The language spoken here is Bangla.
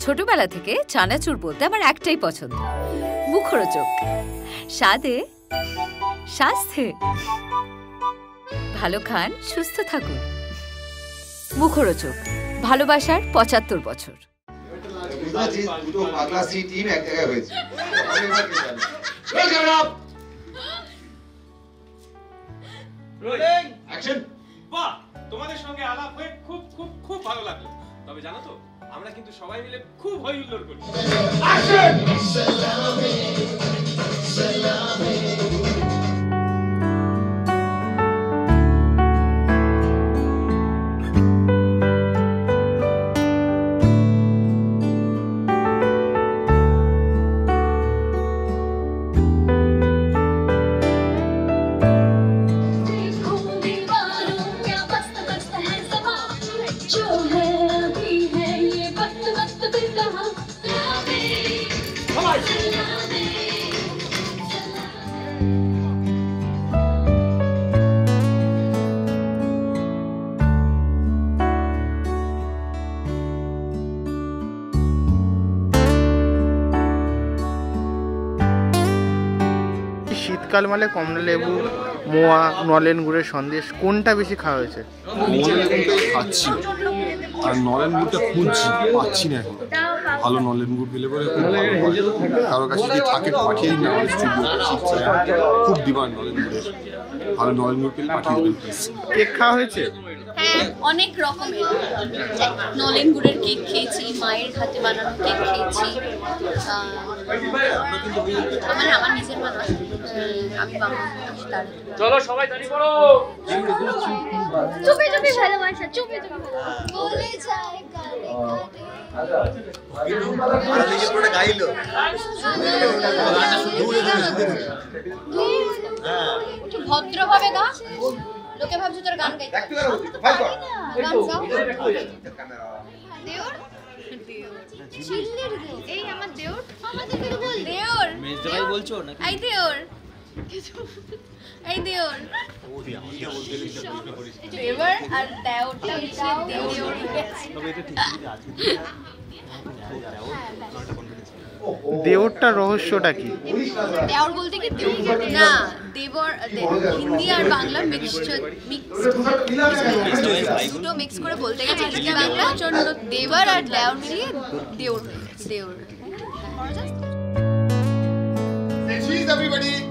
ছোটবেলা থেকে চানাচুর বলতে আমার একটাই পছন্দ, মুখরোচক, স্বাদে স্বাস্থ্যে। ভালো খান, সুস্থ থাকুন। মুখরোচক, ভালোবাসার ৭৫ বছর। তোমাদের সঙ্গে আলাপ হয়ে খুব খুব খুব ভালো লাগলো। তবে জানো তো, আমরা কিন্তু সবাই মিলে খুব হই হুল্লোড় করি। শীতকাল মানে কমলা লেবু, মোয়া, নলেন গুড়ের সন্দেশ, কোনটা বেশি খাওয়া হয়েছে? খাচ্ছি আর নলেন গুড়টা খুঁজছি, পাচ্ছি না এখন। ভালো নলেন গুড় পেলে পরে কারো কাছে যদি থাকে পাঠিয়ে দিন আমার স্টুডিওতে। খুব ডিমান্ড নলেন গুড়ের, ভালো নলেন গুড় পেলে পাঠিয়ে দেবেন প্লিজ। কেক খাওয়া হয়েছে? হ্যাঁ, অনেক রকমের নলেন গুড়ের কেক খেয়েছি, মায়ের হাতে বানানো কেক খেয়েছি। আমার নিজের বানানো, আমি বানাই। চলো সবাই দাঁড়িয়ে পড়ো। চুপে চুপে ভালোবাসা, চুপে চুপে বলে যায় কানে কানে। ভদ্রভাবে গা, লোকে ভাবছে তোর গান গাইতে। গান গাও। দেওর চিল্লের দেও, এই আমার দেওর, আমাদেরকে তো বল দেওর। মেজদা ভাই বলছো নাকি? এই দেওর, এই দেওর। দেওর আর দেওরটা হচ্ছে দেওর। তবে এটা ঠিক আছে। দেওরটা রহস্যটা কি? দেওর বলতে কি না, দেবর হিন্দি আর বাংলা মিক্সড মিক্স করে বলতে গেছে হিন্দি বাংলার জন্য দেবর আর দেওর মিলিয়ে দেওর। Cheese, everybody!